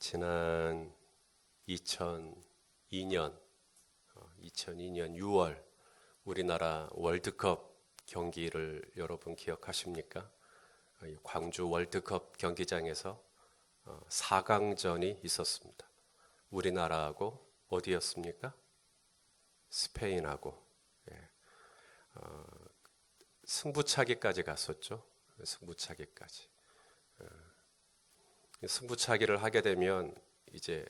지난 2002년 6월 우리나라 월드컵 경기를 여러분 기억하십니까? 광주 월드컵 경기장에서 4강전이 있었습니다. 우리나라하고 어디였습니까? 스페인하고 승부차기까지 갔었죠. 승부차기까지. 승부차기를 하게 되면 이제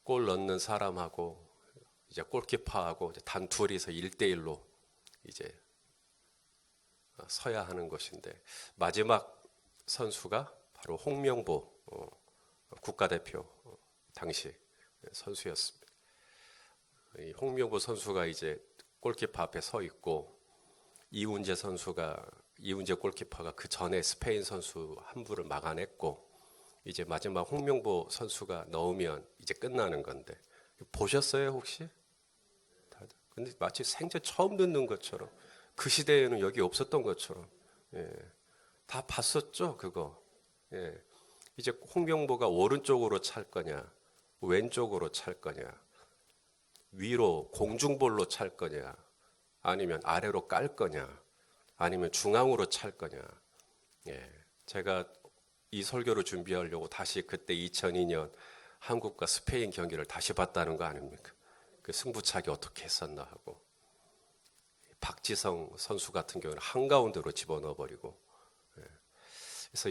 골 넣는 사람하고 이제 골키퍼하고 이제 단둘이서 1대1로 이제 서야 하는 것인데 마지막 선수가 바로 홍명보 국가대표 당시 선수였습니다. 이 홍명보 선수가 이제 골키퍼 앞에 서 있고 이훈재 골키퍼가 그 전에 스페인 선수 한 분을 막아냈고 이제 마지막 홍명보 선수가 넣으면 이제 끝나는 건데 보셨어요 혹시? 다들? 근데 마치 생전 처음 듣는 것처럼 그 시대에는 여기 없었던 것처럼 다 봤었죠 그거. 이제 홍명보가 오른쪽으로 찰 거냐 왼쪽으로 찰 거냐 위로 공중볼로 찰 거냐 아니면 아래로 깔 거냐 아니면 중앙으로 찰 거냐. 제가 이 설교를 준비하려고 다시 그때 2002년 한국과 스페인 경기를 다시 봤다는 거 아닙니까? 그 승부차기 어떻게 했었나 하고 박지성 선수 같은 경우는 한가운데로 집어넣어 버리고 그래서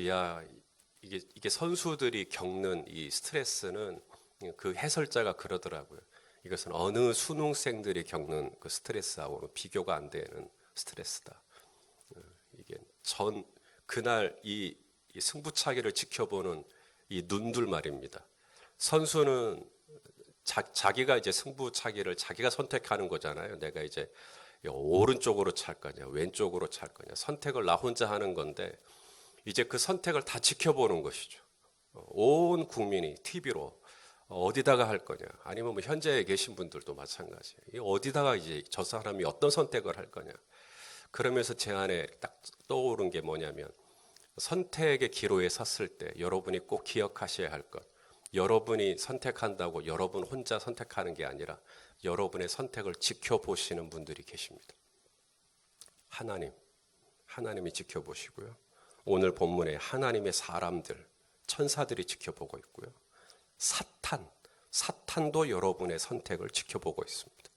이게 선수들이 겪는 이 스트레스는 그 해설자가 그러더라고요. 이것은 어느 수능생들이 겪는 그 스트레스하고는 비교가 안 되는 스트레스다. 이게 그날 이 승부차기를 지켜보는 이 눈들 말입니다. 선수는 자기가 이제 승부차기를 자기가 선택하는 거잖아요. 내가 이제 오른쪽으로 찰 거냐, 왼쪽으로 찰 거냐. 선택을 나 혼자 하는 건데 이제 그 선택을 다 지켜보는 것이죠. 온 국민이 TV로 어디다가 할 거냐. 아니면 뭐 현재에 계신 분들도 마찬가지예요. 어디다가 이제 저 사람이 어떤 선택을 할 거냐. 그러면서 제 안에 딱 떠오른 게 뭐냐면 선택의 기로에 섰을 때 여러분이 꼭 기억하셔야 할 것. 여러분이 선택한다고 여러분 혼자 선택하는 게 아니라 여러분의 선택을 지켜보시는 분들이 계십니다. 하나님이 지켜보시고요. 오늘 본문에 하나님의 사람들, 천사들이 지켜보고 있고요. 사탄도 여러분의 선택을 지켜보고 있습니다.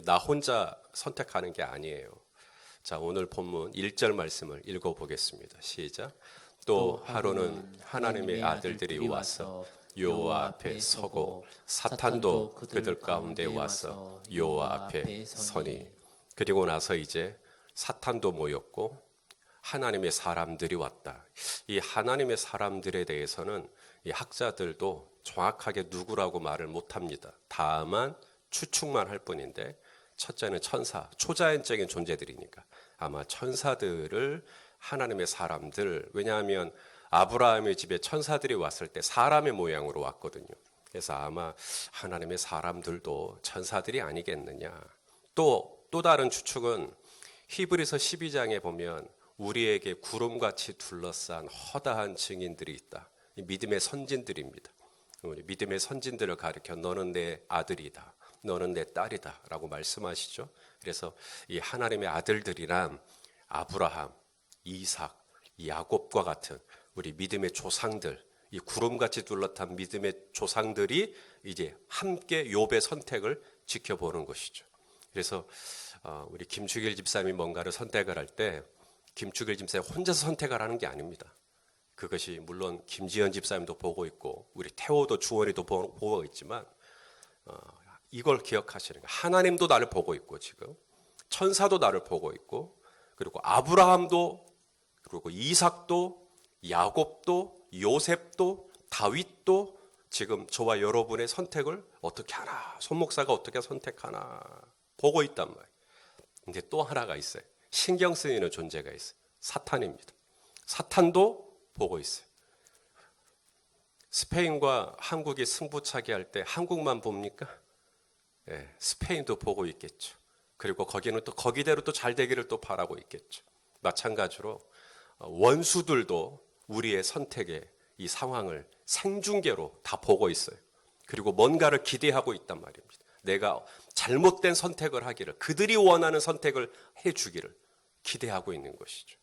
나 혼자 선택하는 게 아니에요. 자, 오늘 본문 1절 말씀을 읽어보겠습니다. 시작. 또 하루는 하나님의 아들들이 와서 여호와 앞에 서고 사탄도 그들 가운데 와서 여호와 앞에 서니. 그리고 나서 이제 사탄도 모였고 하나님의 사람들이 왔다. 이 하나님의 사람들에 대해서는 이 학자들도 정확하게 누구라고 말을 못합니다. 다만 추측만 할 뿐인데 첫째는 천사, 초자연적인 존재들이니까 아마 천사들을 하나님의 사람들, 왜냐하면 아브라함의 집에 천사들이 왔을 때 사람의 모양으로 왔거든요. 그래서 아마 하나님의 사람들도 천사들이 아니겠느냐. 또 다른 추측은 히브리서 12장에 보면 우리에게 구름같이 둘러싼 허다한 증인들이 있다. 믿음의 선진들입니다. 우리 믿음의 선진들을 가리켜 너는 내 아들이다. 너는 내 딸이다 라고 말씀하시죠. 그래서 이 하나님의 아들들이란 아브라함, 이삭, 야곱과 같은 우리 믿음의 조상들, 이 구름같이 둘러탄 믿음의 조상들이 이제 함께 욥의 선택을 지켜보는 것이죠. 그래서 우리 김축일 집사님이 뭔가를 선택을 할 때 김축일 집사님 혼자서 선택을 하는 게 아닙니다. 그것이 물론 김지현 집사님도 보고 있고 우리 태호도 주원이도 보고 있지만 이걸 기억하시는 거예요. 하나님도 나를 보고 있고 지금 천사도 나를 보고 있고 그리고 아브라함도 그리고 이삭도 야곱도 요셉도 다윗도 지금 저와 여러분의 선택을 어떻게 하나 손목사가 어떻게 선택하나 보고 있단 말이에요. 근데 또 하나가 있어요. 신경 쓰이는 존재가 있어요. 사탄입니다. 사탄도 보고 있어요. 스페인과 한국이 승부차기 할 때 한국만 봅니까? 스페인도 보고 있겠죠. 그리고 거기는 또 거기대로 또 잘 되기를 또 바라고 있겠죠. 마찬가지로 원수들도 우리의 선택에 이 상황을 생중계로 다 보고 있어요. 그리고 뭔가를 기대하고 있단 말입니다. 내가 잘못된 선택을 하기를, 그들이 원하는 선택을 해주기를 기대하고 있는 것이죠.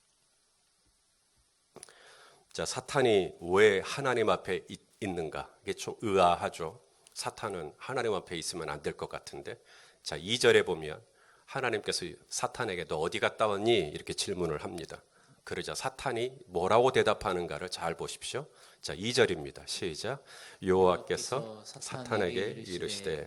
자, 사탄이 왜 하나님 앞에 있는가? 이게 좀 의아하죠. 사탄은 하나님 앞에 있으면 안 될 것 같은데, 자, 2절에 보면 하나님께서 사탄에게 너 어디 갔다 왔니? 이렇게 질문을 합니다. 그러자 사탄이 뭐라고 대답하는가를 잘 보십시오. 자, 2절입니다. 시작. 여호와께서 사탄에게 이르시되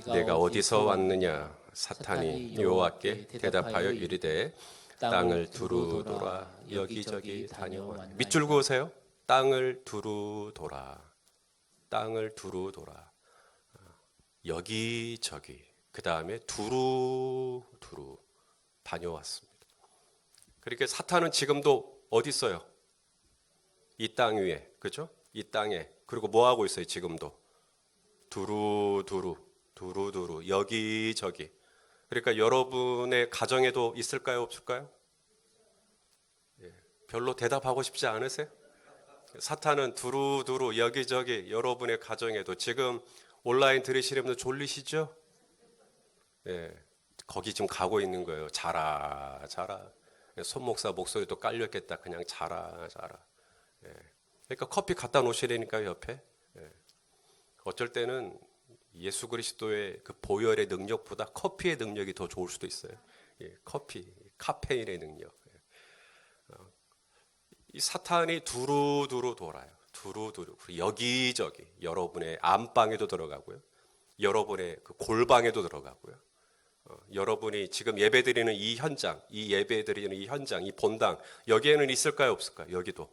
내가 어디서 왔느냐? 사탄이 여호와께 대답하여 이르되 땅을 두루 돌아 여기저기 다녀오니. 밑줄 그으세요. 땅을 두루 돌아. 땅을 두루 돌아. 여기저기. 그 다음에 두루 다녀왔습니다. 그러니까 사탄은 지금도 어디 있어요? 이 땅 위에, 그죠? 이 땅에. 그리고 뭐 하고 있어요? 지금도 두루 여기저기. 그러니까 여러분의 가정에도 있을까요? 없을까요? 예, 별로 대답하고 싶지 않으세요? 사탄은 두루 여기저기 여러분의 가정에도. 지금 온라인 들으시는 분들 졸리시죠? 예, 거기 지금 가고 있는 거예요. 자라. 손 목사 목소리도 깔렸겠다. 그냥 자라. 예. 그러니까 커피 갖다 놓으시라니까요, 옆에. 예. 어쩔 때는 예수 그리스도의 그 보혈의 능력보다 커피의 능력이 더 좋을 수도 있어요. 예, 카페인의 능력. 예. 이 사탄이 두루 돌아요. 두루 여기저기 여러분의 안방에도 들어가고요. 여러분의 그 골방에도 들어가고요. 여러분이 지금 예배드리는 이 현장, 이 본당, 여기에는 있을까요, 없을까요? 여기도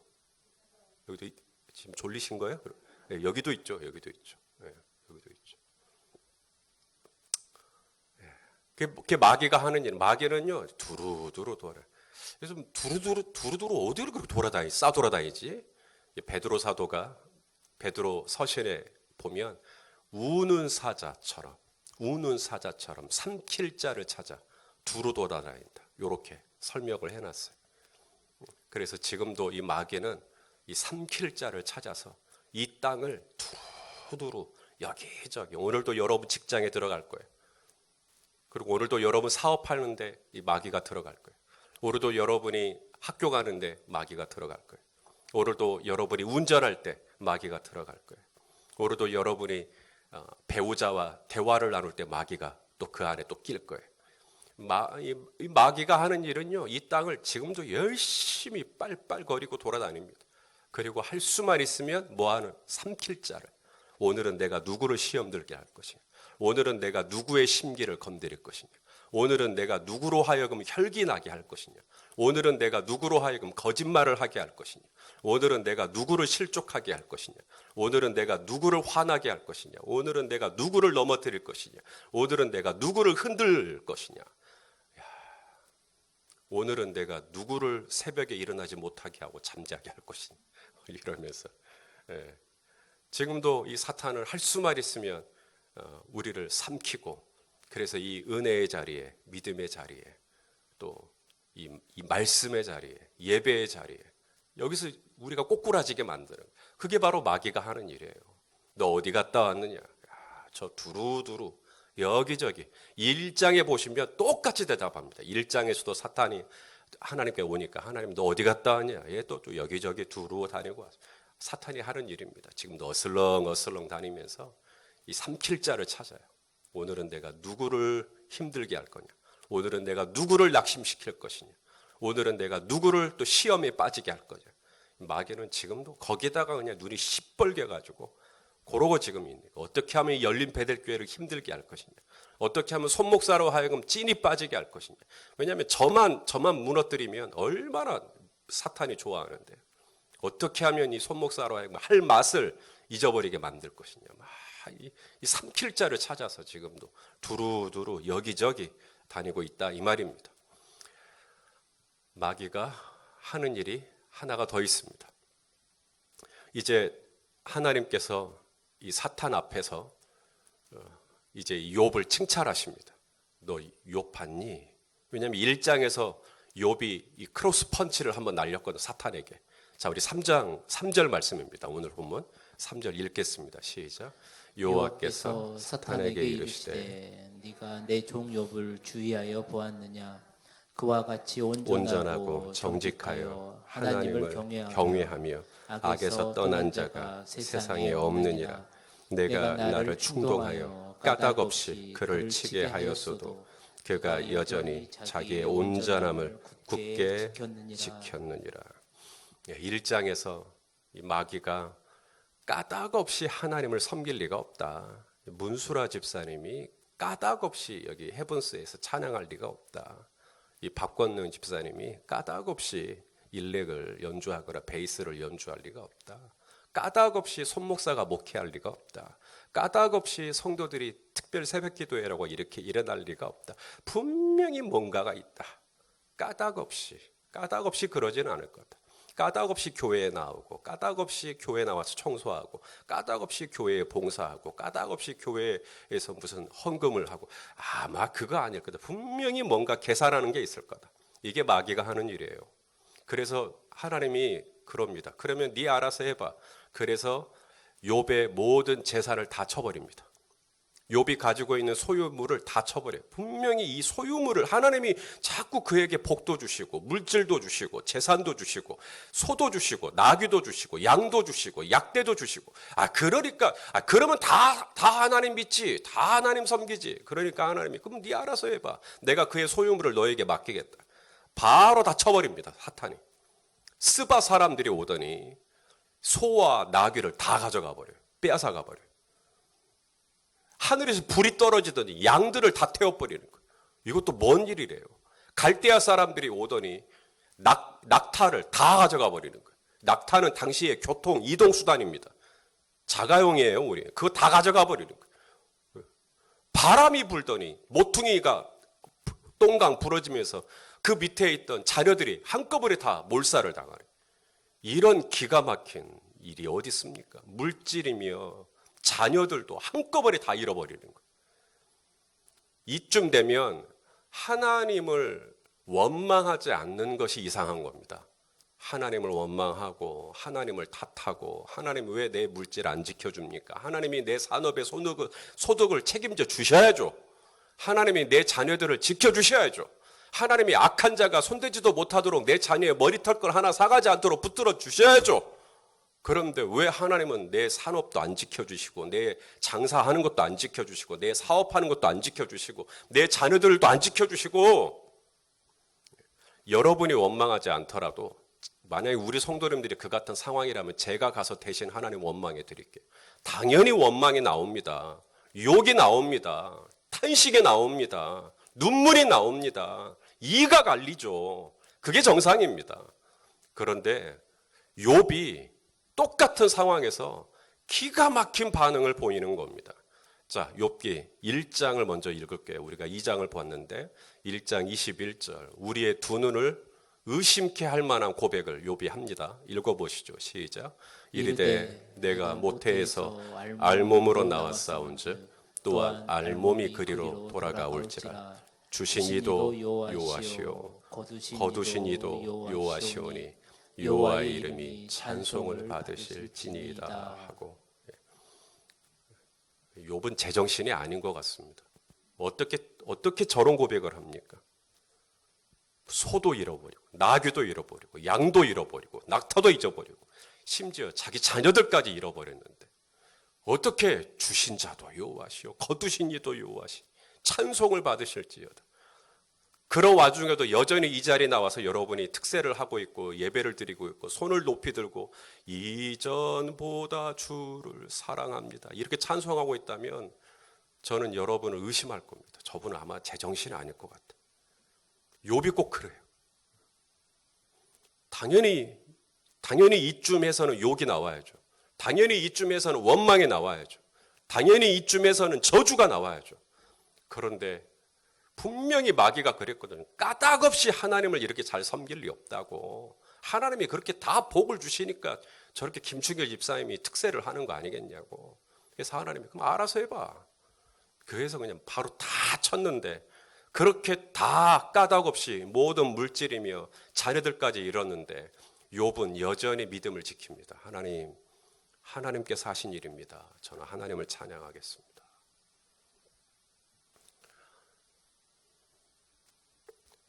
지금 졸리신 거예요? 네, 여기도 있죠. 네, 여기도 있죠. 그게 마귀가 하는 일. 마귀는요, 두루두루 돌아요. 그래서 두루두루 어디로 그렇게 싸돌아다니지? 베드로 사도가 베드로 서신에 보면 우는 사자처럼 삼킬 자를 찾아 두루 돌아다닌다. 이렇게 설명을 해놨어요. 그래서 지금도 이 마귀는 이 삼킬 자를 찾아서 이 땅을 두루두루 여기저기. 오늘도 여러분 직장에 들어갈 거예요. 그리고 오늘도 여러분 사업하는데 이 마귀가 들어갈 거예요. 오늘도 여러분이 학교 가는데 마귀가 들어갈 거예요. 오늘도 여러분이 운전할 때 마귀가 들어갈 거예요. 오늘도 여러분이 배우자와 대화를 나눌 때 마귀가 또 그 안에 또 낄 거예요. 이 마귀가 하는 일은요, 이 땅을 지금도 열심히 빨빨거리고 돌아다닙니다. 그리고 할 수만 있으면 뭐하는? 삼킬 자를. 오늘은 내가 누구를 시험 들게 할 것이냐. 오늘은 내가 누구의 심기를 건드릴 것이냐. 오늘은 내가 누구로 하여금 혈기 나게 할 것이냐. 오늘은 내가 누구로 하여금 거짓말을 하게 할 것이냐. 오늘은 내가 누구를 실족하게 할 것이냐. 오늘은 내가 누구를 화나게 할 것이냐. 오늘은 내가 누구를 넘어뜨릴 것이냐. 오늘은 내가 누구를 흔들 것이냐. 오늘은 내가 누구를 새벽에 일어나지 못하게 하고 잠자게 할 것이냐. 이러면서 지금도 이 사탄을 할 수만 있으면 우리를 삼키고, 그래서 이 은혜의 자리에, 믿음의 자리에, 또 이 말씀의 자리에, 예배의 자리에, 여기서 우리가 꼬꾸라지게 만드는, 그게 바로 마귀가 하는 일이에요. 너 어디 갔다 왔느냐? 저 두루두루 여기저기. 1장에 보시면 똑같이 대답합니다. 1장에서도 사탄이 하나님께 오니까 하나님 너 어디 갔다 왔냐? 얘 또 여기저기 두루 다니고 왔어. 사탄이 하는 일입니다. 지금도 어슬렁 다니면서 이 삼킬 자를 찾아요. 오늘은 내가 누구를 힘들게 할 거냐. 오늘은 내가 누구를 낙심시킬 것이냐. 오늘은 내가 누구를 또 시험에 빠지게 할 거냐. 마귀는 지금도 거기다가 그냥 눈이 시뻘게 가지고 그러고 지금 있는 거예요. 어떻게 하면 이 열린 베델교회를 힘들게 할 것이냐. 어떻게 하면 손목사로 하여금 찐이 빠지게 할 것이냐. 왜냐하면 저만 무너뜨리면 얼마나 사탄이 좋아하는데, 어떻게 하면 이 손목사로 하여금 할 맛을 잊어버리게 만들 것이냐. 이 삼킬 자를 찾아서 지금도 두루두루 여기저기 다니고 있다, 이 말입니다. 마귀가 하는 일이 하나가 더 있습니다. 이제 하나님께서 이 사탄 앞에서 이제 욥을 칭찬하십니다. 너 욥 봤니? 왜냐하면 1장에서 욥이 이 크로스 펀치를 한번 날렸거든, 사탄에게. 자, 우리 3절 말씀입니다. 오늘 본문 3절 읽겠습니다. 시작. 여호와께서 사탄에게 이르시되 네가 내 종 욥을 주의하여 보았느냐? 그와 같이 온전하고 정직하여 하나님을 경외하며 악에서 떠난 자가 세상에 없느니라. 내가 나를 충동하여 까닭없이 그를 치게 하였어도 그가 여전히 자기의 온전함을 굳게 지켰느니라. 1장에서 이 마귀가 까닭없이 하나님을 섬길 리가 없다. 문수라 집사님이 까닭없이 여기 헤븐스에서 찬양할 리가 없다. 이 박권능 집사님이 까닭없이 일렉을 연주하거나 베이스를 연주할 리가 없다. 까닭없이 손목사가 목회할 리가 없다. 까닭없이 성도들이 특별 새벽기도회라고 이렇게 일어날 리가 없다. 분명히 뭔가가 있다. 까닭없이 그러지는 않을 거다. 까닭없이 교회에 나오고, 까닭없이 교회에 나와서 청소하고, 까닭없이 교회에 봉사하고, 까닭없이 교회에서 무슨 헌금을 하고, 아마 그거 아닐 거다. 분명히 뭔가 계산하는 게 있을 거다. 이게 마귀가 하는 일이에요. 그래서 하나님이 그럽니다. 그러면 네 알아서 해봐. 그래서 욥의 모든 재산을 다 쳐버립니다. 욥이 가지고 있는 소유물을 다 쳐버려요. 분명히 이 소유물을 하나님이 자꾸 그에게 복도 주시고 물질도 주시고 재산도 주시고 소도 주시고 나귀도 주시고 양도 주시고 약대도 주시고 그러니까 그러면 다 하나님 믿지, 다 하나님 섬기지. 그러니까 하나님이 그럼 네 알아서 해봐. 내가 그의 소유물을 너에게 맡기겠다. 바로 다 쳐버립니다. 사탄이. 스바 사람들이 오더니 소와 나귀를 다 가져가 버려요. 빼앗아가 버려요. 하늘에서 불이 떨어지더니 양들을 다 태워버리는 거예요. 이것도 뭔 일이래요. 갈대아 사람들이 오더니 낙타를 다 가져가 버리는 거예요. 낙타는 당시의 교통 이동 수단입니다. 자가용이에요. 우리 그거 다 가져가 버리는 거예요. 바람이 불더니 모퉁이가 똥강 부러지면서 그 밑에 있던 자녀들이 한꺼번에 다 몰살을 당하는, 이런 기가 막힌 일이 어디 있습니까? 물질이며 자녀들도 한꺼번에 다 잃어버리는 거예요. 이쯤 되면 하나님을 원망하지 않는 것이 이상한 겁니다. 하나님을 원망하고 하나님을 탓하고 하나님 왜 내 물질 안 지켜줍니까? 하나님이 내 산업의 소득을 책임져 주셔야죠. 하나님이 내 자녀들을 지켜주셔야죠. 하나님이 악한 자가 손대지도 못하도록 내 자녀의 머리털걸 하나 사가지 않도록 붙들어 주셔야죠. 그런데 왜 하나님은 내 산업도 안 지켜주시고 내 장사하는 것도 안 지켜주시고 내 사업하는 것도 안 지켜주시고 내 자녀들도 안 지켜주시고, 여러분이 원망하지 않더라도 만약에 우리 성도님들이 그 같은 상황이라면 제가 가서 대신 하나님 원망해 드릴게요. 당연히 원망이 나옵니다. 욕이 나옵니다. 탄식이 나옵니다. 눈물이 나옵니다. 이가 갈리죠. 그게 정상입니다. 그런데 욥이 똑같은 상황에서 기가 막힌 반응을 보이는 겁니다. 자, 욥기 1장을 먼저 읽을게요. 우리가 2장을 봤는데 1장 21절, 우리의 두 눈을 의심케 할 만한 고백을 욥이 합니다. 읽어보시죠. 시작. 이르되 내가 모태에서 알몸으로 나왔사온즉 또한 알몸이 그리로 돌아가올지라. 주신 이도 여호와시오 거두신 이도 여호와시오니 여호와의 이름이 찬송을 받으실지니이다 하고. 욥은 제정신이 아닌 것 같습니다. 어떻게 저런 고백을 합니까? 소도 잃어버리고 나귀도 잃어버리고 양도 잃어버리고 낙타도 잊어버리고 심지어 자기 자녀들까지 잃어버렸는데 어떻게 주신 자도 여호와시오 거두신 이도 여호와시 찬송을 받으실지어다. 그런 와중에도 여전히 이 자리에 나와서 여러분이 특세를 하고 있고 예배를 드리고 있고 손을 높이 들고 이전보다 주를 사랑합니다 이렇게 찬송하고 있다면 저는 여러분을 의심할 겁니다. 저분은 아마 제정신이 아닐 것 같아요. 욥이 꼭 그래요. 당연히 이쯤에서는 욕이 나와야죠. 당연히 이쯤에서는 원망이 나와야죠. 당연히 이쯤에서는 저주가 나와야죠. 그런데 분명히 마귀가 그랬거든요. 까닭없이 하나님을 이렇게 잘 섬길 리 없다고. 하나님이 그렇게 다 복을 주시니까 저렇게 김충길 집사님이 특세를 하는 거 아니겠냐고. 그래서 하나님이 그럼 알아서 해봐. 그래서 그냥 바로 다 쳤는데, 그렇게 다 까닭없이 모든 물질이며 자녀들까지 잃었는데 욥은 여전히 믿음을 지킵니다. 하나님께서 하신 일입니다. 저는 하나님을 찬양하겠습니다.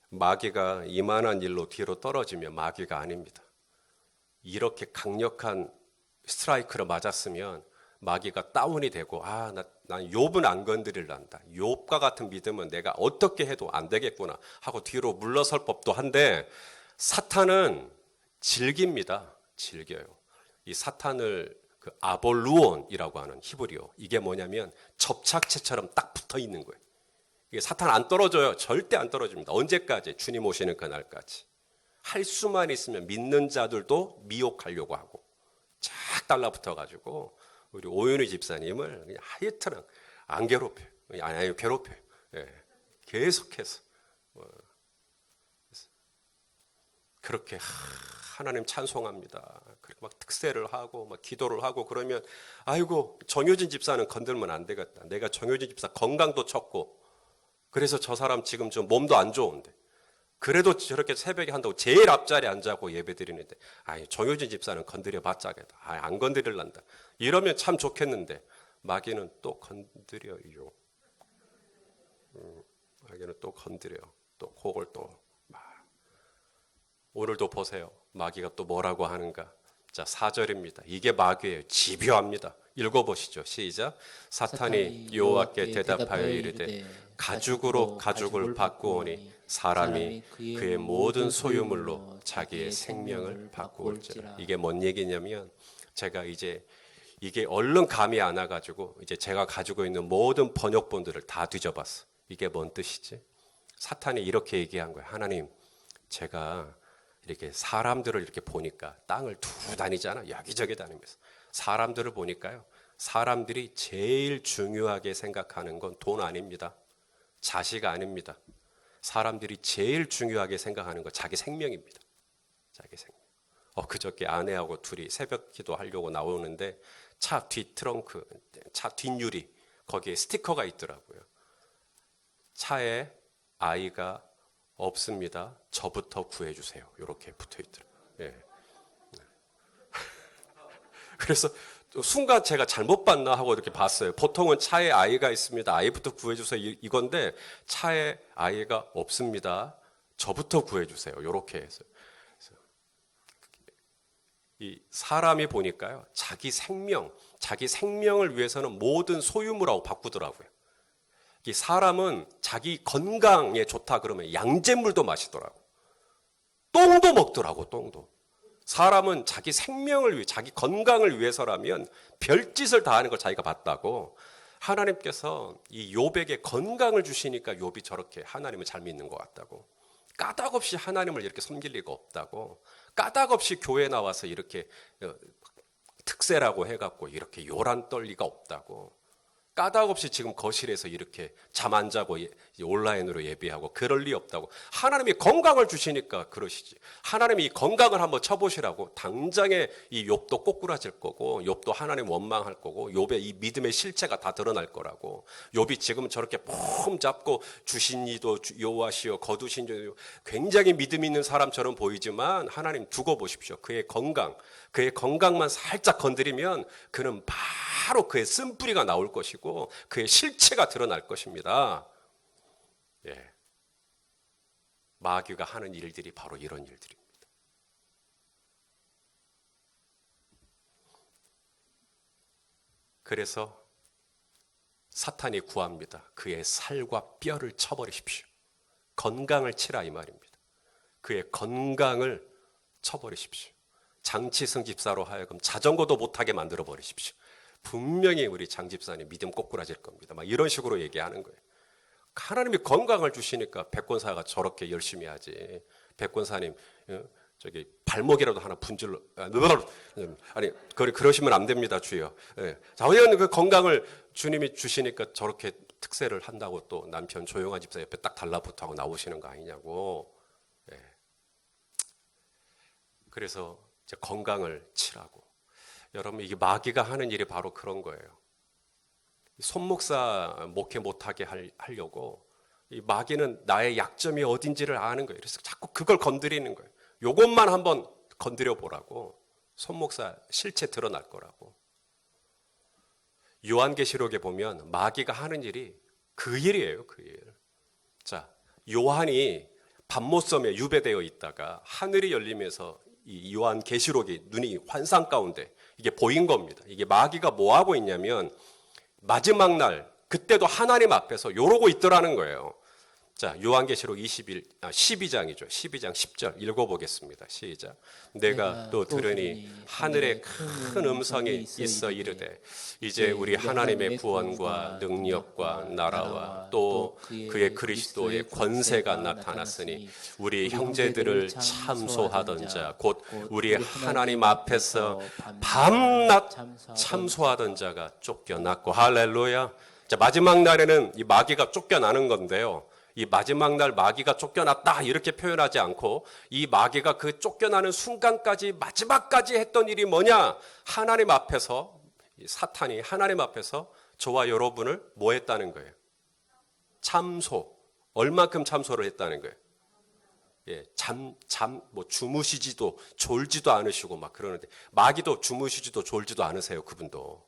마귀가 이만한 일로 뒤로 떨어지면 마귀가 아닙니다. 이렇게 강력한 스트라이크를 맞았으면 마귀가 다운이 되고 난 욥은 안 건드릴란다. 욥과 같은 믿음은 내가 어떻게 해도 안 되겠구나 하고 뒤로 물러설 법도 한데 사탄은 즐깁니다. 즐겨요. 이 사탄을 그 아볼루온이라고 하는 히브리어, 이게 뭐냐면 접착체처럼 딱 붙어 있는 거예요. 이게 사탄 안 떨어져요. 절대 안 떨어집니다. 언제까지? 주님 오시는 그날까지. 할 수만 있으면 믿는 자들도 미혹하려고 하고 쫙 달라붙어가지고 우리 오윤희 집사님을 그냥 하여튼 안 괴롭혀요. 아니 괴롭혀요. 예. 계속해서 그렇게 하나님 찬송합니다. 그렇게 막 특세를 하고 막 기도를 하고 그러면 아이고 정효진 집사는 건들면 안 되겠다. 내가 정효진 집사 건강도 쳤고 그래서 저 사람 지금 좀 몸도 안 좋은데 그래도 저렇게 새벽에 한다고 제일 앞자리에 앉아고 예배 드리는데 정효진 집사는 건드려봤자겠다. 안 건드릴란다. 이러면 참 좋겠는데 마귀는 또 건드려요. 마귀는 또 건드려요. 또 그걸 또 오늘도 보세요. 마귀가 또 뭐라고 하는가. 자, 4절입니다. 이게 마귀예요. 집요합니다. 읽어보시죠. 시작. 사탄이 여호와께 대답하여 이르되 가죽으로 가죽을 바꾸오니 사람이 그의 모든 소유물로 자기의 생명을 바꾸올지라. 이게 뭔 얘기냐면 제가 이제 이게 얼른 감이 안 와가지고 이제 제가 가지고 있는 모든 번역본들을 다 뒤져봤어. 이게 뭔 뜻이지? 사탄이 이렇게 얘기한 거예요. 하나님, 제가 이렇게 사람들을 이렇게 보니까 땅을 두루 다니잖아. 여기저기 다니면서. 사람들을 보니까요. 사람들이 제일 중요하게 생각하는 건 돈 아닙니다. 자식 아닙니다. 사람들이 제일 중요하게 생각하는 건 자기 생명입니다. 자기 생명. 그저께 아내하고 둘이 새벽 기도 하려고 나오는데 차 뒷 트렁크, 차 뒷유리 거기에 스티커가 있더라고요. 차에 아이가 없습니다. 저부터 구해주세요. 이렇게 붙어있더라고요. 예. 그래서 순간 제가 잘못 봤나 하고 이렇게 봤어요. 보통은 차에 아이가 있습니다. 아이부터 구해주세요. 이건데 차에 아이가 없습니다. 저부터 구해주세요. 이렇게 해서. 이 사람이 보니까요. 자기 생명을 위해서는 모든 소유물하고 바꾸더라고요. 이 사람은 자기 건강에 좋다 그러면 양잿물도 마시더라고. 똥도 먹더라고, 똥도. 사람은 자기 생명을 위해, 자기 건강을 위해서라면 별짓을 다 하는 걸 자기가 봤다고. 하나님께서 이 욥에게 건강을 주시니까 욥이 저렇게 하나님을 잘 믿는 것 같다고. 까닭없이 하나님을 이렇게 섬길 리가 없다고. 까닭없이 교회 나와서 이렇게 특세라고 해갖고 이렇게 요란 떨 리가 없다고. 까닭없이 지금 거실에서 이렇게 잠 안 자고 온라인으로 예배하고 그럴 리 없다고. 하나님이 건강을 주시니까 그러시지. 하나님이 이 건강을 한번 쳐보시라고. 당장에 이 욥도 꼬꾸라질 거고 욥도 하나님 원망할 거고 욥의 이 믿음의 실체가 다 드러날 거라고. 욥이 지금 저렇게 폼 잡고 주신 이도 여호와시여 거두신 이도 굉장히 믿음 있는 사람처럼 보이지만 하나님 두고 보십시오. 그의 건강만 살짝 건드리면 그는 바로 그의 쓴뿌리가 나올 것이고 그의 실체가 드러날 것입니다. 예. 마귀가 하는 일들이 바로 이런 일들입니다. 그래서 사탄이 구합니다. 그의 살과 뼈를 쳐버리십시오. 건강을 치라 이 말입니다. 그의 건강을 쳐버리십시오. 장치승 집사로 하여금 자전거도 못하게 만들어 버리십시오. 분명히 우리 장 집사님 믿음 꼬꾸라질 겁니다. 막 이런 식으로 얘기하는 거예요. 하나님이 건강을 주시니까 백권사가 저렇게 열심히 하지. 백권사님 저기 발목이라도 하나 분질러 아니 그러시면 안 됩니다, 주여. 예. 자연 그 건강을 주님이 주시니까 저렇게 특세를 한다고 또 남편 조용한 집사 옆에 딱 달라붙어하고 나오시는 거 아니냐고. 예. 그래서 이제 건강을 치라고. 여러분 이게 마귀가 하는 일이 바로 그런 거예요. 손목사 목회 못하게 하려고 이 마귀는 나의 약점이 어딘지를 아는 거예요. 그래서 자꾸 그걸 건드리는 거예요. 요것만 한번 건드려 보라고. 손 목사 실체 드러날 거라고. 요한계시록에 보면 마귀가 하는 일이 그 일이에요, 그 일. 자, 요한이 밤모섬에 유배되어 있다가 하늘이 열리면서 이 요한계시록이 눈이 환상 가운데 이게 보인 겁니다. 이게 마귀가 뭐 하고 있냐면 마지막 날 그때도 하나님 앞에서 이러고 있더라는 거예요. 자, 요한계시록 12장이죠. 12장 10절 읽어보겠습니다. 시작. 내가 또 들으니 하늘에 큰 음성이 있어 이르되 이제 우리 하나님의 구원과 능력과 나라와 또 그의 그리스도의 권세가 나타났으니 우리 형제들을 참소하던 자 곧 우리 하나님 앞에서 밤낮 참소하던 자가 쫓겨났고 할렐루야. 자, 마지막 날에는 이 마귀가 쫓겨나는 건데요. 이 마지막 날 마귀가 쫓겨났다 이렇게 표현하지 않고 이 마귀가 그 쫓겨나는 순간까지 마지막까지 했던 일이 뭐냐? 하나님 앞에서 사탄이 하나님 앞에서 저와 여러분을 뭐 했다는 거예요? 참소. 얼만큼 참소를 했다는 거예요? 예, 뭐 주무시지도 졸지도 않으시고 막 그러는데 마귀도 주무시지도 졸지도 않으세요, 그분도.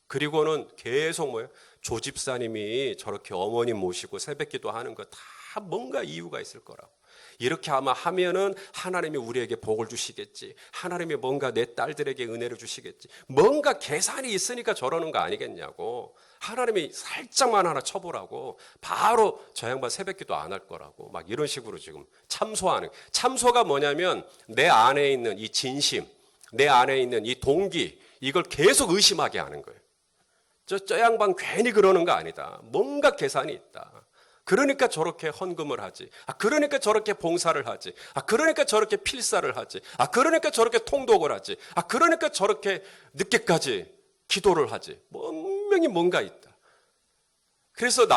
그리고는 계속 뭐예요? 조 집사님이 저렇게 어머님 모시고 새벽기도 하는 거 다 뭔가 이유가 있을 거라고. 이렇게 아마 하면은 하나님이 우리에게 복을 주시겠지. 하나님이 뭔가 내 딸들에게 은혜를 주시겠지. 뭔가 계산이 있으니까 저러는 거 아니겠냐고. 하나님이 살짝만 하나 쳐보라고. 바로 저 양반 새벽기도 안 할 거라고. 막 이런 식으로 지금 참소하는. 참소가 뭐냐면 내 안에 있는 이 진심, 내 안에 있는 이 동기, 이걸 계속 의심하게 하는 거예요. 저 양반 괜히 그러는 거 아니다. 뭔가 계산이 있다. 그러니까 저렇게 헌금을 하지. 그러니까 저렇게 봉사를 하지. 그러니까 저렇게 필사를 하지. 그러니까 저렇게 통독을 하지. 그러니까 저렇게 늦게까지 기도를 하지. 분명히 뭔가 있다. 그래서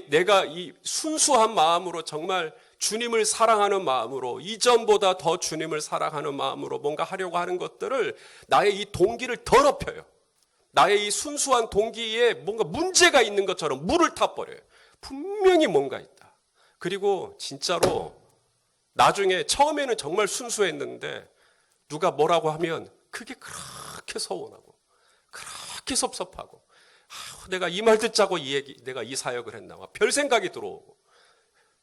내가 이 순수한 마음으로 정말 주님을 사랑하는 마음으로 이전보다 더 주님을 사랑하는 마음으로 뭔가 하려고 하는 것들을 나의 이 동기를 더럽혀요. 나의 이 순수한 동기에 뭔가 문제가 있는 것처럼 물을 타버려요. 분명히 뭔가 있다. 그리고 진짜로 나중에 처음에는 정말 순수했는데 누가 뭐라고 하면 그게 그렇게 서운하고 그렇게 섭섭하고 내가 이 말 듣자고 내가 이 사역을 했나 별 생각이 들어오고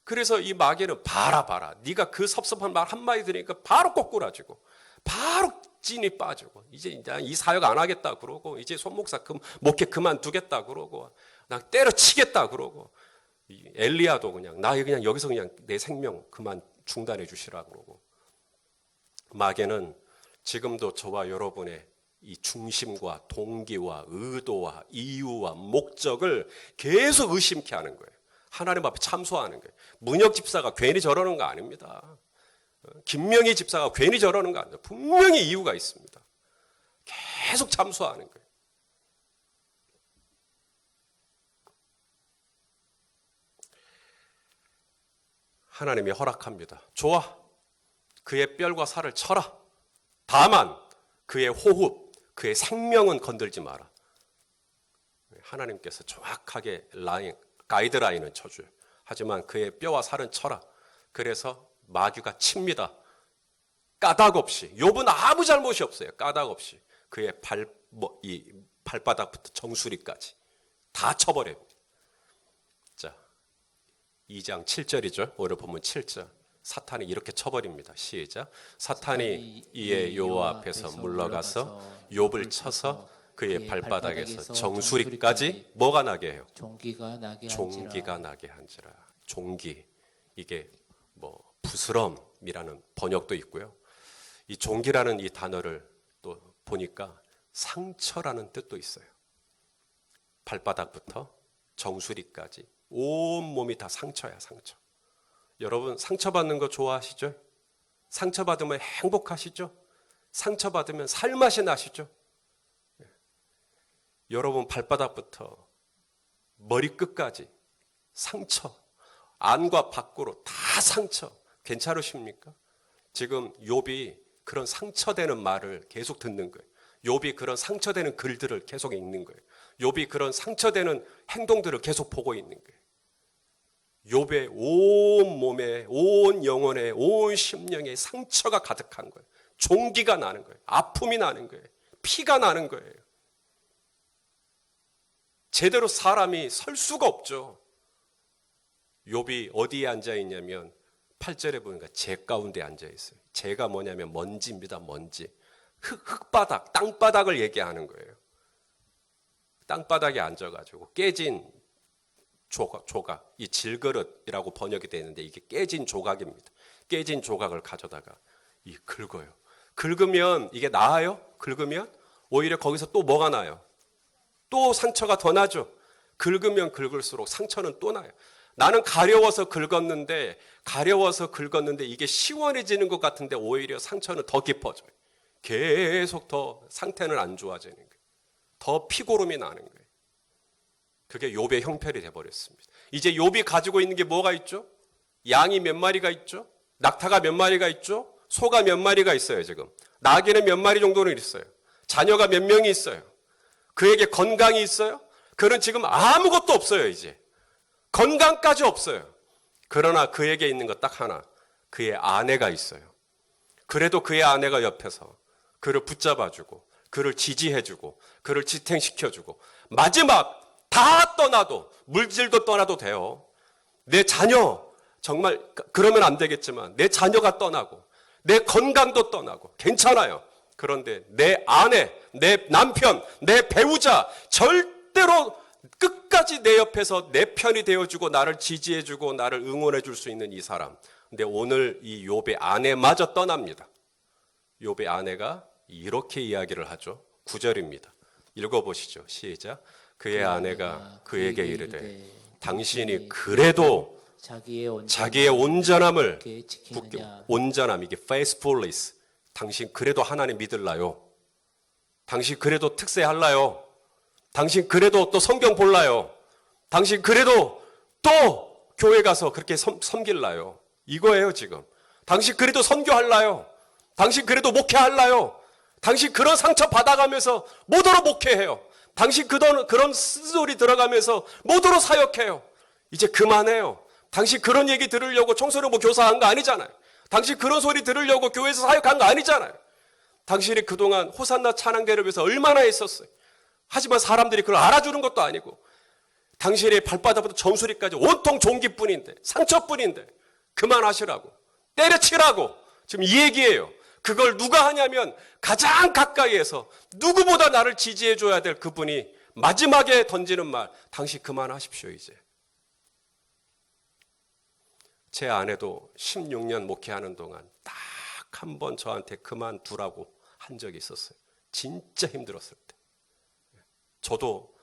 그래서 이 마귀는 봐라 네가 그 섭섭한 말 한마디 들으니까 바로 꼬꾸라지고 바로 찐이 빠지고 이제 이 사역 안 하겠다 그러고 이제 손목사 목회 그만두겠다 그러고 나 때려치겠다 그러고 엘리야도 그냥 여기서 그냥 내 생명 그만 중단해 주시라 그러고 마귀는 지금도 저와 여러분의 이 중심과 동기와 의도와 이유와 목적을 계속 의심케 하는 거예요. 하나님 앞에 참소하는 거예요. 문혁 집사가 괜히 저러는 거 아닙니다. 김명희 집사가 괜히 저러는 거 아닙니다. 분명히 이유가 있습니다. 계속 참소하는 거예요. 하나님이 허락합니다. 좋아. 그의 뼈와 살을 쳐라. 다만 그의 호흡, 그의 생명은 건들지 마라. 하나님께서 정확하게 가이드라인을 쳐줘요. 하지만 그의 뼈와 살은 쳐라. 그래서 마귀가 칩니다. 까닭 없이. 욥은 아무 잘못이 없어요. 까닭 없이. 그의 발바닥부터 정수리까지 다 쳐버려요. 자, 2장 7절이죠. 오늘 보면 7절. 사탄이 이렇게 쳐버립니다. 시작. 사탄이 이에 여호와 앞에서 물러가서 욥을 쳐서 그의 발바닥에서 정수리까지 뭐가 나게 해요? 종기가 나게 한지라. 종기. 이게 뭐 부스럼이라는 번역도 있고요. 이 종기라는 이 단어를 또 보니까 상처라는 뜻도 있어요. 발바닥부터 정수리까지 온 몸이 다 상처야, 상처. 여러분 상처받는 거 좋아하시죠? 상처받으면 행복하시죠? 상처받으면 살맛이 나시죠? 여러분 발바닥부터 머리끝까지 상처, 안과 밖으로 다 상처. 괜찮으십니까? 지금 욥이 그런 상처되는 말을 계속 듣는 거예요. 욥이 그런 상처되는 글들을 계속 읽는 거예요. 욥이 그런 상처되는 행동들을 계속 보고 있는 거예요. 욥의 온 몸에, 온 영혼에, 온 심령에 상처가 가득한 거예요. 종기가 나는 거예요. 아픔이 나는 거예요. 피가 나는 거예요. 제대로 사람이 설 수가 없죠. 욥이 어디에 앉아 있냐면 8절에 보니까 재 가운데 앉아 있어요. 재가 뭐냐면 먼지입니다. 먼지. 흙바닥, 땅바닥을 얘기하는 거예요. 땅바닥에 앉아가지고 깨진 조각, 이 질그릇이라고 번역이 되어 있는데 이게 깨진 조각입니다. 깨진 조각을 가져다가 긁어요. 긁으면 이게 나아요? 긁으면 오히려 거기서 또 뭐가 나요? 또 상처가 더 나죠. 긁으면 긁을수록 상처는 또 나요. 나는 가려워서 긁었는데 이게 시원해지는 것 같은데 오히려 상처는 더 깊어져요. 계속 더 상태는 안 좋아지는 거예요. 더 피고름이 나는 거예요. 그게 욥의 형편이 돼버렸습니다. 이제 욥이 가지고 있는 게 뭐가 있죠? 양이 몇 마리가 있죠? 낙타가 몇 마리가 있죠? 소가 몇 마리가 있어요 지금. 나귀는 몇 마리 정도는 있어요. 자녀가 몇 명이 있어요. 그에게 건강이 있어요? 그는 지금 아무것도 없어요 이제. 건강까지 없어요. 그러나 그에게 있는 것 딱 하나, 그의 아내가 있어요. 그래도 그의 아내가 옆에서 그를 붙잡아주고 그를 지지해주고 그를 지탱시켜주고 마지막 다 떠나도 물질도 떠나도 돼요. 내 자녀 정말 그러면 안 되겠지만 내 자녀가 떠나고 내 건강도 떠나고 괜찮아요. 그런데 내 아내, 내 남편, 내 배우자 절대로 끝까지 내 옆에서 내 편이 되어주고 나를 지지해주고 나를 응원해줄 수 있는 이 사람. 근데 오늘 이 욥의 아내마저 떠납니다. 욥의 아내가 이렇게 이야기를 하죠. 9절입니다. 읽어보시죠. 시작. 그의 아내가 그에게 이르되 당신이 그래도 자기의 온전함을 온전함 이게 faithfulness 당신 그래도 하나님 믿을라요? 당신 그래도 특세할라요? 당신 그래도 또 성경 볼라요? 당신 그래도 또 교회 가서 그렇게 섬길라요? 이거예요 지금. 당신 그래도 선교할라요? 당신 그래도 목회할라요? 당신 그런 상처 받아가면서 뭐더러 목회해요? 당신 그런 쓴소리 들어가면서 뭐더러 사역해요? 이제 그만해요. 당신 그런 얘기 들으려고 청소년부 교사한 거 아니잖아요. 당신 그런 소리 들으려고 교회에서 사역한 거 아니잖아요. 당신이 그동안 호산나 찬양대를 위해서 얼마나 했었어요. 하지만 사람들이 그걸 알아주는 것도 아니고 당신의 발바닥부터 정수리까지 온통 종기뿐인데 상처뿐인데 그만하시라고 때려치라고 지금 이 얘기예요. 그걸 누가 하냐면 가장 가까이에서 누구보다 나를 지지해 줘야 될 그분이 마지막에 던지는 말 당신 그만하십시오 이제. 제 아내도 16년 목회하는 동안 딱 한 번 저한테 그만두라고 한 적이 있었어요. 진짜 힘들었을 때. 저도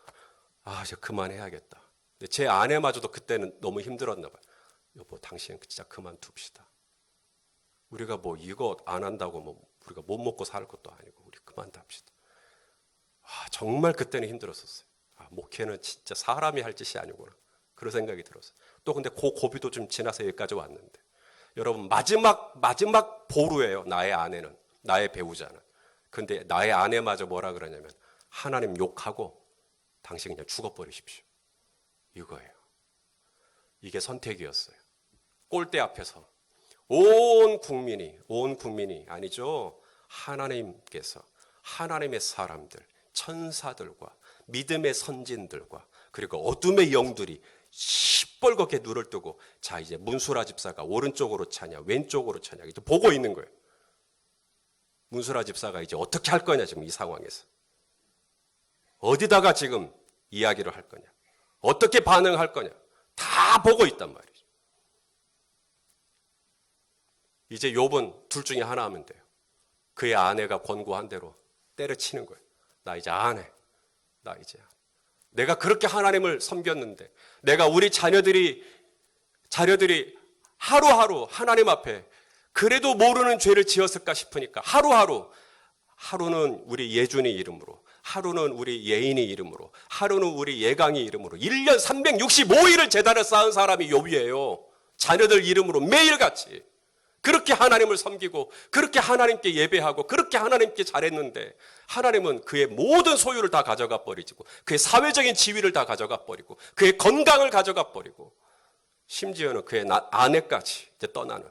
이제 그만해야겠다. 근데 제 아내마저도 그때는 너무 힘들었나 봐요. 여보 당신 진짜 그만둡시다. 우리가 뭐 이거 안 한다고 뭐 우리가 못 먹고 살 것도 아니고 우리 그만둡시다. 정말 그때는 힘들었었어요. 목회는 진짜 사람이 할 짓이 아니구나. 그런 생각이 들었어요. 또 근데 그 고비도 좀 지나서 여기까지 왔는데 여러분 마지막 보루예요. 나의 아내는 나의 배우자는. 근데 나의 아내마저 뭐라 그러냐면 하나님 욕하고 당신 그냥 죽어버리십시오. 이거예요. 이게 선택이었어요. 꼴대 앞에서 온 국민이 아니죠. 하나님께서 하나님의 사람들, 천사들과 믿음의 선진들과 그리고 어둠의 영들이 시뻘겋게 눈을 뜨고 자 이제 문수라 집사가 오른쪽으로 차냐 왼쪽으로 차냐 이제 보고 있는 거예요. 문수라 집사가 이제 어떻게 할 거냐 지금 이 상황에서 어디다가 지금 이야기를 할 거냐 어떻게 반응할 거냐 다 보고 있단 말이죠. 이제 욥은 둘 중에 하나 하면 돼요. 그의 아내가 권고한 대로 때려치는 거예요. 나 이제 안 해. 나 이제 안 해. 내가 그렇게 하나님을 섬겼는데 내가 우리 자녀들이 하루하루 하나님 앞에 그래도 모르는 죄를 지었을까 싶으니까 하루는 우리 예준이 이름으로 하루는 우리 예인이 이름으로 하루는 우리 예강이 이름으로 1년 365일을 제단을 쌓은 사람이 욥이에요. 자녀들 이름으로 매일같이 그렇게 하나님을 섬기고 그렇게 하나님께 예배하고 그렇게 하나님께 잘했는데 하나님은 그의 모든 소유를 다 가져가 버리고 그의 사회적인 지위를 다 가져가 버리고 그의 건강을 가져가 버리고 심지어는 그의 아내까지 이제 떠나는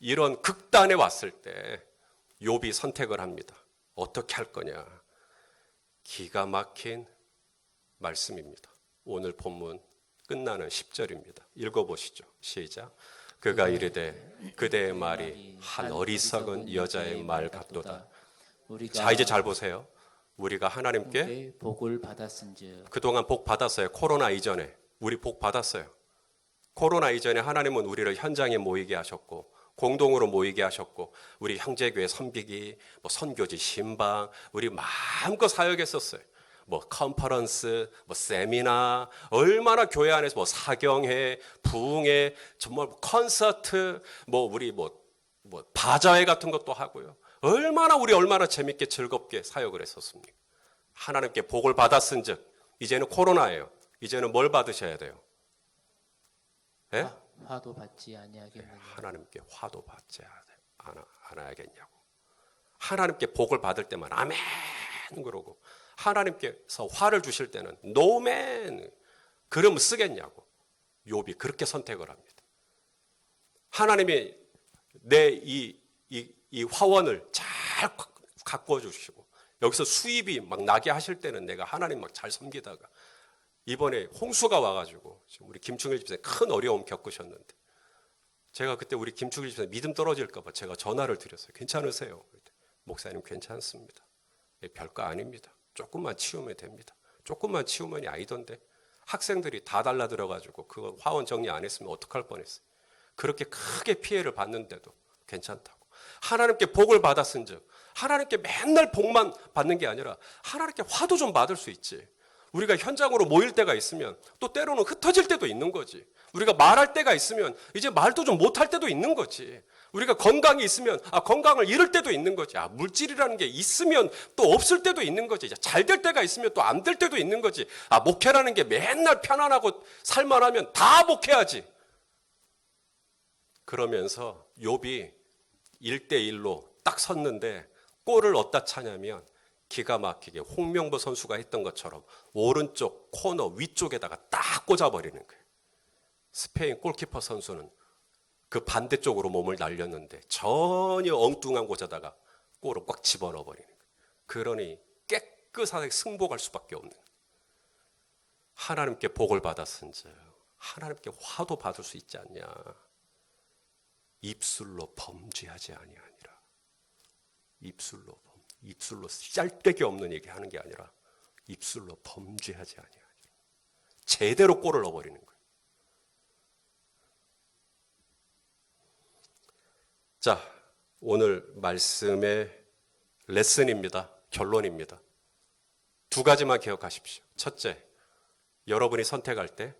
이런 극단에 왔을 때 욥이 선택을 합니다. 어떻게 할 거냐? 기가 막힌 말씀입니다. 오늘 본문 끝나는 10절입니다. 읽어보시죠. 시작. 그가 이르되 그대의 말이 한 어리석은 여자의 말 같도다. 자, 이제 잘 보세요. 우리가 하나님께 복을 받았은즉 그동안 복 받았어요. 코로나 이전에 우리 복 받았어요. 코로나 이전에 하나님은 우리를 현장에 모이게 하셨고 공동으로 모이게 하셨고 우리 형제교회 선비기, 뭐 선교지 신방, 우리 마음껏 사역했었어요. 뭐 컨퍼런스, 뭐 세미나, 얼마나 교회 안에서 뭐 사경회, 부흥회, 정말 콘서트, 뭐 우리 뭐 바자회 같은 것도 하고요. 얼마나 재밌게 즐겁게 사역을 했었습니까? 하나님께 복을 받았은즉 이제는 코로나예요. 이제는 뭘 받으셔야 돼요? 예? 화도 받지 아니하겠느냐. 하나님께 화도 받지 않아야겠냐고. 하나님께 복을 받을 때만 아멘 그러고 하나님께서 화를 주실 때는 노멘 그러면 쓰겠냐고. 욥이 그렇게 선택을 합니다. 하나님이 내 이 화원을 잘 가꾸어 주시고 여기서 수입이 막 나게 하실 때는 내가 하나님 막 잘 섬기다가 이번에 홍수가 와가지고 지금 우리 김충일 집사님 큰 어려움 겪으셨는데 제가 그때 우리 김충일 집사님 믿음 떨어질까봐 제가 전화를 드렸어요. 괜찮으세요? 목사님 괜찮습니다. 별거 아닙니다. 조금만 치우면 됩니다. 조금만 치우면이 아니던데 학생들이 다 달라들어가지고 그거 화원 정리 안 했으면 어떡할 뻔했어요. 그렇게 크게 피해를 봤는데도 괜찮다고. 하나님께 복을 받았은즉 하나님께 맨날 복만 받는 게 아니라 하나님께 화도 좀 받을 수 있지. 우리가 현장으로 모일 때가 있으면 또 때로는 흩어질 때도 있는 거지. 우리가 말할 때가 있으면 이제 말도 좀 못할 때도 있는 거지. 우리가 건강이 있으면 건강을 잃을 때도 있는 거지. 물질이라는 게 있으면 또 없을 때도 있는 거지. 잘 될 때가 있으면 또 안 될 때도 있는 거지. 목회라는 게 맨날 편안하고 살만하면 다 목회하지. 그러면서 욥이 1대1로 딱 섰는데 골을 어디다 차냐면 기가 막히게 홍명보 선수가 했던 것처럼 오른쪽 코너 위쪽에다가 딱 꽂아버리는 거예요. 스페인 골키퍼 선수는 그 반대쪽으로 몸을 날렸는데 전혀 엉뚱한 곳에다가 골을 꽉 집어넣어 버리는 거예요. 그러니 깨끗하게 승복할 수밖에 없는 거예요. 하나님께 복을 받았은즉 하나님께 화도 받을 수 있지 않냐. 입술로 범죄하지 아니하니라. 입술로 짤데기 없는 얘기 하는 게 아니라 입술로 범죄하지 아니하니라. 제대로 골을 넣어버리는 거예요. 자, 오늘 말씀의 레슨입니다. 결론입니다. 두 가지만 기억하십시오. 첫째, 여러분이 선택할 때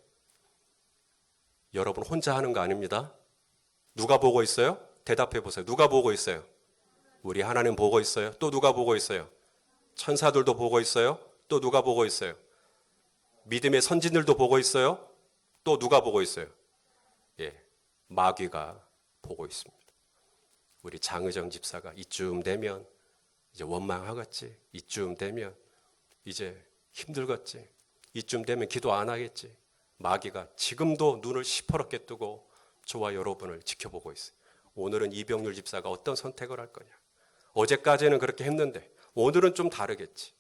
여러분 혼자 하는 거 아닙니다. 누가 보고 있어요? 대답해 보세요. 누가 보고 있어요? 우리 하나님 보고 있어요. 또 누가 보고 있어요? 천사들도 보고 있어요. 또 누가 보고 있어요? 믿음의 선진들도 보고 있어요. 또 누가 보고 있어요? 마귀가 보고 있습니다. 우리 장의정 집사가 이쯤 되면 이제 원망하겠지. 이쯤 되면 이제 힘들겠지. 이쯤 되면 기도 안 하겠지. 마귀가 지금도 눈을 시퍼렇게 뜨고 저와 여러분을 지켜보고 있어요. 오늘은 이병률 집사가 어떤 선택을 할 거냐. 어제까지는 그렇게 했는데 오늘은 좀 다르겠지.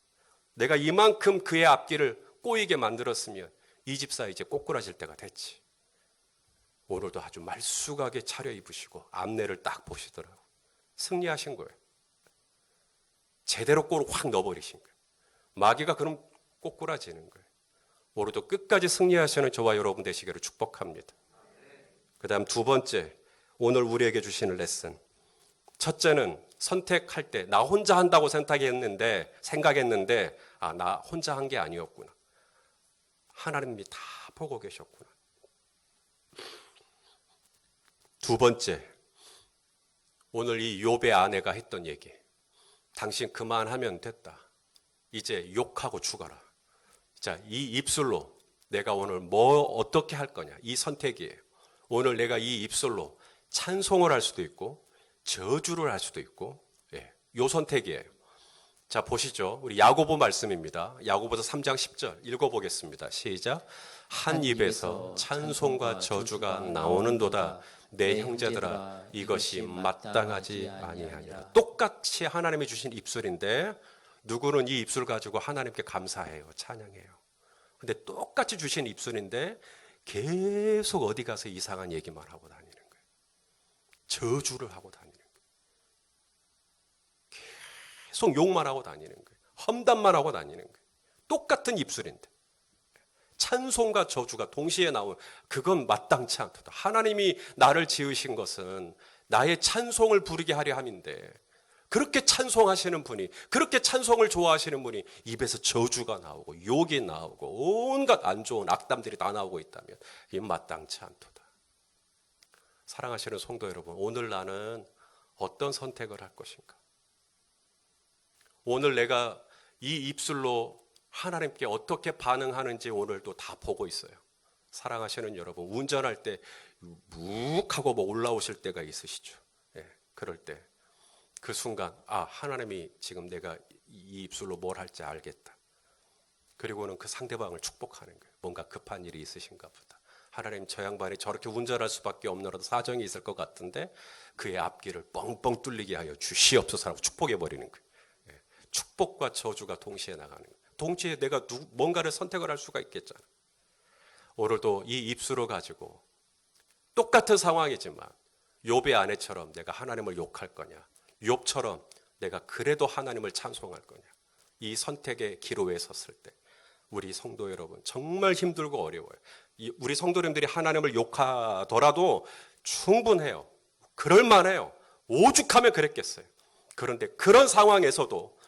내가 이만큼 그의 앞길을 꼬이게 만들었으면 이 집사 이제 꼬꾸라질 때가 됐지. 오늘도 아주 말쑥하게 차려입으시고 앞내를 딱 보시더라고. 승리하신 거예요. 제대로 골을 확 넣어버리신 거예요. 마귀가 그럼 꼬꾸라지는 거예요. 오늘도 끝까지 승리하시는 저와 여러분 되시기를 축복합니다. 그 다음 두 번째, 오늘 우리에게 주시는 레슨. 첫째는 선택할 때 나 혼자 한다고 생각했는데 나 혼자 한 게 아니었구나. 하나님이 다 보고 계셨구나. 두 번째, 오늘 이 욥의 아내가 했던 얘기. 당신 그만하면 됐다. 이제 욕하고 죽어라. 자, 이 입술로 내가 오늘 어떻게 할 거냐. 이 선택이에요. 오늘 내가 이 입술로 찬송을 할 수도 있고 저주를 할 수도 있고 요 선택이에요. 자, 보시죠. 우리 야고보 말씀입니다. 야고보서 3장 10절 읽어보겠습니다. 시작. 한 입에서 찬송과 저주가 나오는도다. 내 형제들아 이것이 마땅하지 아니하니라. 똑같이 하나님이 주신 입술인데 누구는 이 입술 가지고 하나님께 감사해요, 찬양해요. 근데 똑같이 주신 입술인데 계속 어디 가서 이상한 얘기만 하고 다니는 거예요. 저주를 하고 다니는 거예요. 계속 욕만 하고 다니는 거예요. 험담만 하고 다니는 거예요. 똑같은 입술인데 찬송과 저주가 동시에 나오는, 그건 마땅치 않도다. 하나님이 나를 지으신 것은 나의 찬송을 부르게 하려 함인데 그렇게 찬송하시는 분이, 그렇게 찬송을 좋아하시는 분이 입에서 저주가 나오고 욕이 나오고 온갖 안 좋은 악담들이 다 나오고 있다면 이 마땅치 않도다. 사랑하시는 성도 여러분, 오늘 나는 어떤 선택을 할 것인가? 오늘 내가 이 입술로 하나님께 어떻게 반응하는지 오늘도 다 보고 있어요. 사랑하시는 여러분, 운전할 때 묵하고 뭐 올라오실 때가 있으시죠. 예, 그럴 때 그 순간 하나님이 지금 내가 이 입술로 뭘 할지 알겠다. 그리고는 그 상대방을 축복하는 거예요. 뭔가 급한 일이 있으신가 보다. 하나님, 저 양반이 저렇게 운전할 수밖에 없느라도 사정이 있을 것 같은데 그의 앞길을 뻥뻥 뚫리게 하여 주시옵소서라고 축복해 버리는 거예요. 예, 축복과 저주가 동시에 나가는 거예요. 동시에 내가 뭔가를 선택을 할 수가 있겠잖아. 오늘도 이 입술을 가지고 똑같은 상황이지만 욥의 아내처럼 내가 하나님을 욕할 거냐, 욥처럼 내가 그래도 하나님을 찬송할 거냐. 이 선택의 기로에 섰을 때 우리 성도 여러분 정말 힘들고 어려워요. 우리 성도님들이 하나님을 욕하더라도 충분해요. 그럴만해요. 오죽하면 그랬겠어요. 그런데 그런 상황에서도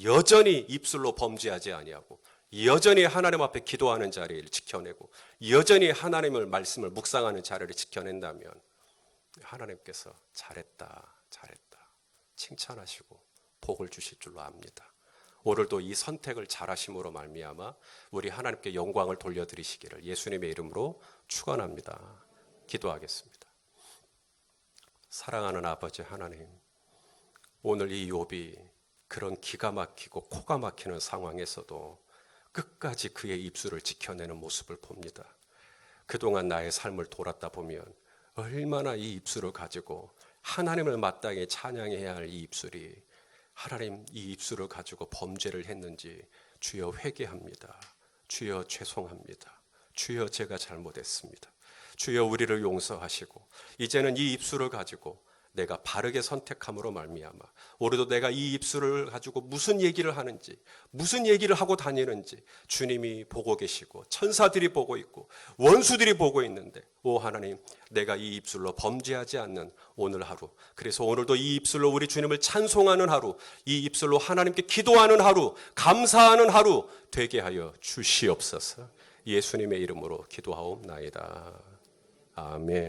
여전히 입술로 범죄하지 아니하고 여전히 하나님 앞에 기도하는 자리를 지켜내고 여전히 하나님을 말씀을 묵상하는 자리를 지켜낸다면 하나님께서 잘했다 칭찬하시고 복을 주실 줄로 압니다. 오늘도 이 선택을 잘하심으로 말미암아 우리 하나님께 영광을 돌려드리시기를 예수님의 이름으로 축원합니다. 기도하겠습니다. 사랑하는 아버지 하나님, 오늘 이 욥이 그런 기가 막히고 코가 막히는 상황에서도 끝까지 그의 입술을 지켜내는 모습을 봅니다. 그동안 나의 삶을 돌았다 보면 얼마나 이 입술을 가지고 하나님을 마땅히 찬양해야 할 이 입술이 하나님 이 입술을 가지고 범죄를 했는지 주여 회개합니다. 주여 죄송합니다. 주여 제가 잘못했습니다. 주여 우리를 용서하시고 이제는 이 입술을 가지고 내가 바르게 선택함으로 말미암아 오늘도 내가 이 입술을 가지고 무슨 얘기를 하는지 무슨 얘기를 하고 다니는지 주님이 보고 계시고 천사들이 보고 있고 원수들이 보고 있는데 오 하나님, 내가 이 입술로 범죄하지 않는 오늘 하루, 그래서 오늘도 이 입술로 우리 주님을 찬송하는 하루, 이 입술로 하나님께 기도하는 하루, 감사하는 하루 되게 하여 주시옵소서. 예수님의 이름으로 기도하옵나이다. 아멘.